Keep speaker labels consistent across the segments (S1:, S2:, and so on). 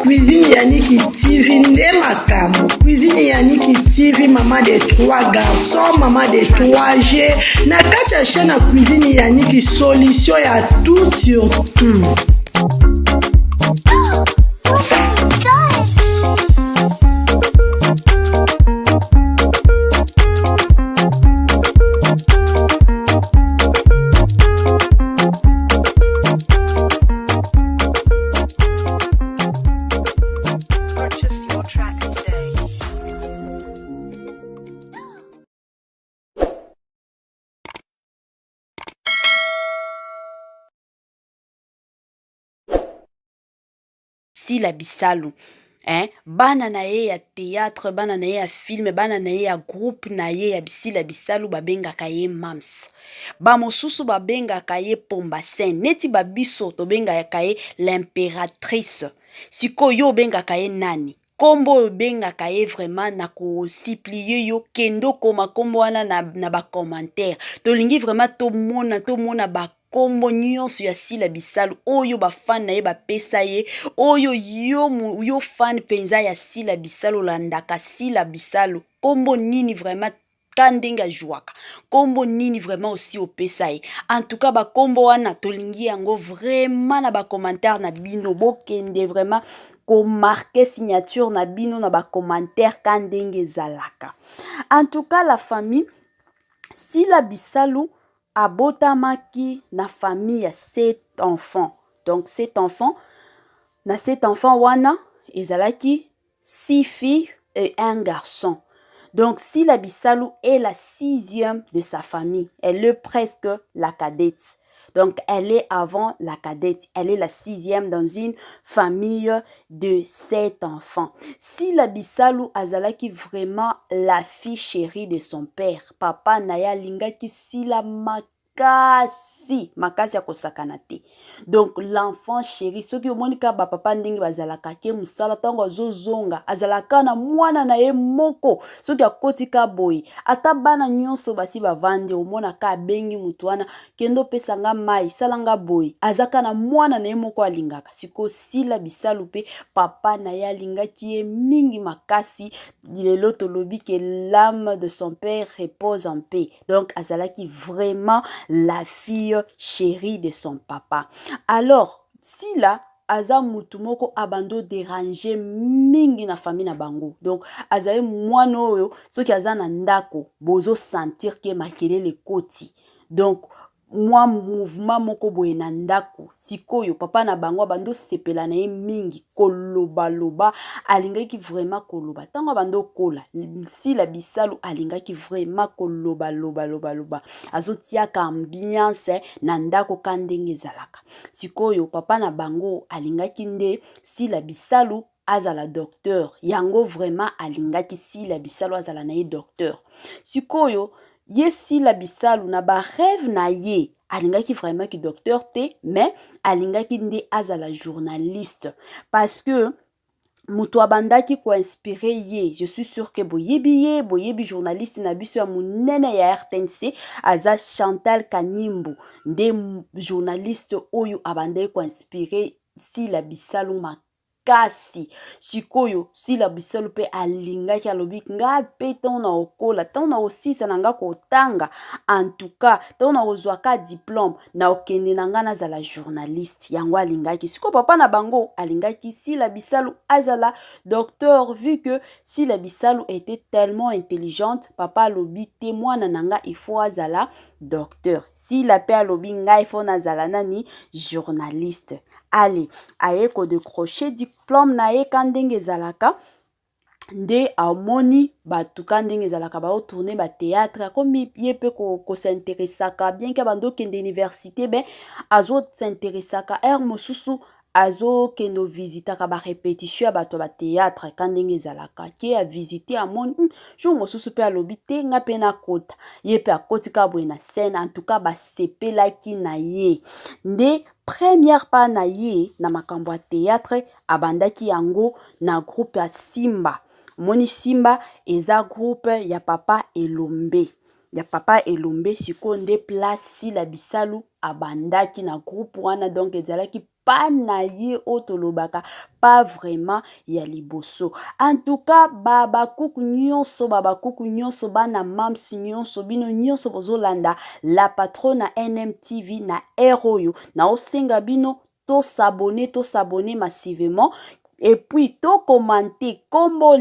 S1: Cuisine Yannick TV nde makambo. Cuisine Yannick TV, maman de 3 garçons, maman de 3G. Na kati ya chaîne Cuisine Yannick, solution ya tout sur tout.
S2: Sila Bisalu, bana na ye ya théâtre, bana na ye ya film, bana na ye ya groupe na ye ya Sila Bisalu babengaka ye Mams. Ba mosusu babengaka ye Pombasen, neti babiso to bengaka ye l'impératrice. Siko yo bengaka ye nani? Kombo bengaka ye vraiment na ko supplier yo kendo koma kombo wana na ba commentaire. To lingi vraiment to mona ba kombo nyonso ya Sila Bisalu oyo ba fan na ye ba pesa ye oyo yo fan penza ya Sila Bisalu landaka Sila Bisalu kombo nini vraiment kandenga jouaka kombo nini vraiment aussi opesa ye. En tout cas ba kombo wana tolingi yango vraiment na ba commentaire na bino bokende vraiment ko marquer signature na bino na ba commentaire kandenge zalaka. En tout cas la famille Sila Bisalu abotamaki na famille ya 7 enfants. Donc 7 enfants, na 7 enfants wana ezalaki 6 filles et 1 garçon. Donc Sila Bisalu est la 6e de sa famille. Elle est presque la cadette. Donc elle est avant la cadette. Elle est la 6e dans une famille de 7 enfants. Sila Bisalu azalaki vraiment la fille chérie de son père. Papa naya lingaki Sila makasi ya kosakana te. Donc l'enfant chéri soki omonika ba papa ndenge bazalaka ke musala tango azozonga azalaka na mwana na ye moko soki akotika boy ata bana nyonso basi bavandi omona ka bengi mutu wana kendo pesa nga mai salanga boy azaka na mwana na ye moko alingaka. Siko Sila Bisalu pe papa na ye alingaki ye mingi makasi. Lelo tolobi ke l'âme de son père repose en paix. Donc azalaki vraiment la fille chérie de son papa. Alors, Sila aza mutu moko abando déranger mingi na famille na bango. Donc, azaye mwana oyo soki aza na ndako bozo sentir ke makelele koti. Donc, moi mouvement moko boye na ndako sikoyo papa na bango bando sepela na ye mingi koloba alingaki vraiment koloba tango bando kola Sila Bisalu alingaki vraiment koloba azotiaka ambiance na ndako kandenge zalaka. Sikoyo papa na bango alingaki nde Sila Bisalu azala docteur yango vraiment alingaki Sila Bisalu azala na ye docteur. Sikoyo ye Sila Bisalu na ba rêve na ye alingaki vraiment ki docteur te mais alingaki nde azala journaliste parce que mutu abandaki ko inspiré ye. Je suis sûr que boyebi journaliste na biso ya munene ya RTNC aza Chantal Kanimbu nde journaliste oyo abandaki ko inspiré Sila Bisalu kasi. Sikoyo Sila Bisalu pe alingaki alobi nga pe tona okola tona osisa nanga kotanga en tout cas tona ozwaka diplôme na okende nanga nazala journaliste yango alingaki. Siko papa na bango alingaki Sila Bisalu azala docteur vu que Sila Bisalu était tellement intelligente. Papa alobi te mwana nanga il faut azala docteur. Sila pe alobi nga il faut nazala nani journaliste. Allez, aye ko décrocher diplôme na ye kandenge zalaka nde amoni batu kandenge zalaka ba tourner ba théâtre comme ye pe ko s'intéressaka bien que bando kende université ben azo s'intéressaka mosusu azo kendo visitaka ba répétition ya bato ba théâtre kandenge zalaka ki a visiter amoni jour mosusu pe alobi te nga pe na kota ye pe akotika boye na scène. En tout cas ba sepelaki na ye nde première part na ye na makambo ya théâtre abandaki yango na groupe ya Simba. moni Simba eza groupe ya Papa Elombe. Ya Papa Elombe siko nde place Sila Bisalu abandaki na groupe wana, donc ezalaki pas na ye otolobaka pas vraiment ya liboso. En tout cas babakuku nyonso bana mams nyonso bino nyonso bozolanda la patrona NMTV na eroyo na osenga bino to s'abonner massivement. Et puis, to commenter, kombo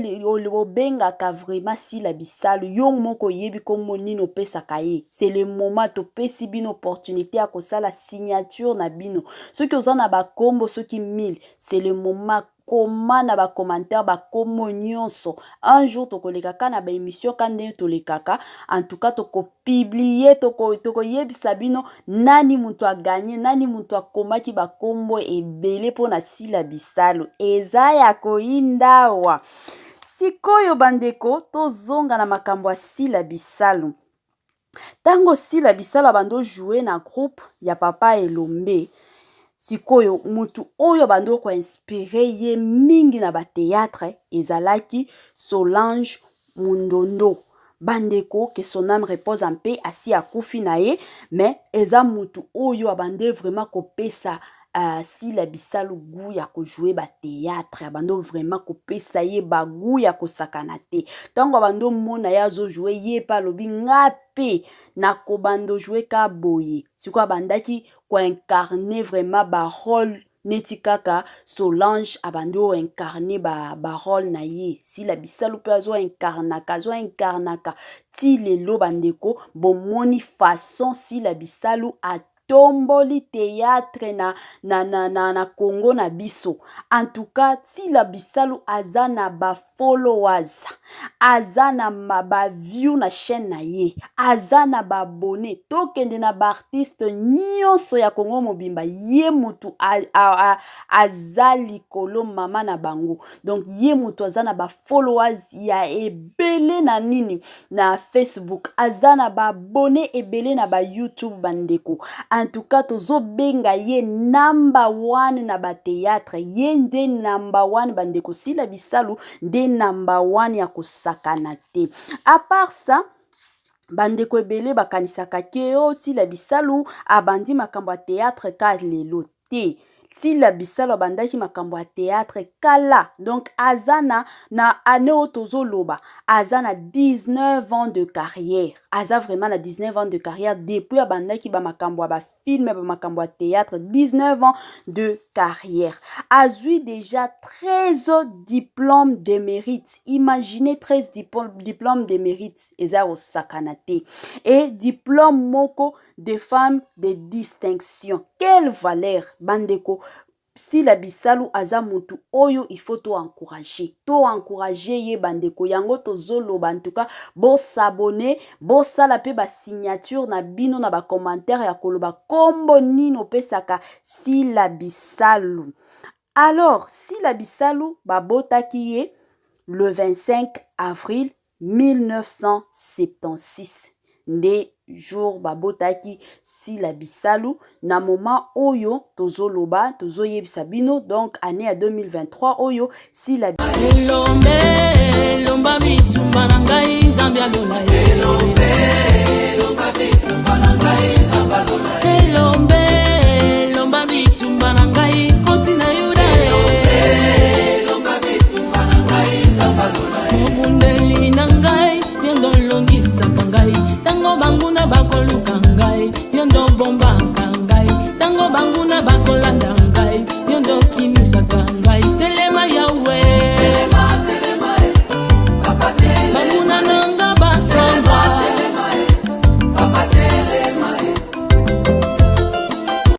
S2: bengaka vraiment Sila Bisalu, yon moko yebi kombo nino pesa kaye. C'est le moment to pesi bino opportunité à kosala signature na bino. Ceux qui ont ba kombo, ceux qui 1000, c'est le moment. Comment na ba commentaire ba komo nyonso un jour to kolekaka na ba émission kande to lekaka, en tout cas to ko publier to ko yebisa bino nani muntu a gagné, nani muntu a komaki ba kombo ebele pona Sila Bisalu eza ya koindawa. Sikoyo bandeko to zonga na makambo ya Sila Bisalu. Tango Sila Bisalu bando jouer na groupe ya Papa Elombe, sikoyo mutu oyo bando ko inspiré ye mingi na ba théâtre ezalaki Solange Mundondo. Bandeko que son âme repose en paix, asi akufi na ye, mais eza mutu oyo abande vraiment ko pesa Sila Bisalu goût ya ko jouer ba théâtre, abando vraiment ko pesa ye ba goût ya ko sakana te. Tango abando mona ya zo jouer ye pa lobi ngape na ko bando jouer ka boye. Siko abandaki ko incarner vraiment ba rôle neti kaka Solange abando incarner ba rôle na ye. Sila Bisalu pe azo incarnaka ti lelo bandeko bomoni façon Sila Bisalu a tomboli théâtre na Congo na biso. En tout cas, Sila Bisalu azana ba followers, azana ba view na chaîne na ye, azana ba abonné, tokende na ba artiste nyonso ya Congo mobimba, ye mutu azali kolo mama na bango. Donc ye mutu azana ba followers ya ebele na nini na Facebook, azana ba abonné ebele na ba YouTube bandeko. En tout cas, tozo benga ye number 1 na ba théâtre, ye nde number 1 bandeko. Sila Bisalu nde number 1 ya kosakana te. À part ça, bandeko ebele bakanisaka ke o Sila Bisalu abandi makambo ya théâtre ka lelo te. Sila Bisalu abandaki makambo ya théâtre kala. Donc azana na ane otozo loba, azana 19 ans de carrière. Aza vraiment na 19 ans de carrière depuis abandaki ba makambo ba film, ba makambo théâtre, 19 ans de carrière. Azui déjà 13 diplômes de mérite. Imaginez 13 diplômes de mérite eza o sakanate. Et diplôme moko de femmes de distinction. Quelle valeur bandeko. Sila Bisalu aza mutu oyo il faut to encourager ye bandeko yango tozolo bantuka bo s'abonner bo sala pe ba signature na bino na ba commentaire ya koloba kombo nino pesaka Sila Bisalu. Alors Sila Bisalu babotaki ye le 25 avril 1976 nde jour babotaki Sila Bisalu na moment oyo tozoloba tozoyebisa bino, donc année à 2023 oyo Sila
S3: Elomba bitumba na ngai nzambe alola Elomba bitumba na ngai nzambe alola Elomba bitumba na ngai kosi na yuda Elomba bitumba na ngai nzambe alola Mundeli na ngai yendo longisa kangai tango banguna bakoluka ngai yendo bomba kangai tango banguna bakolanda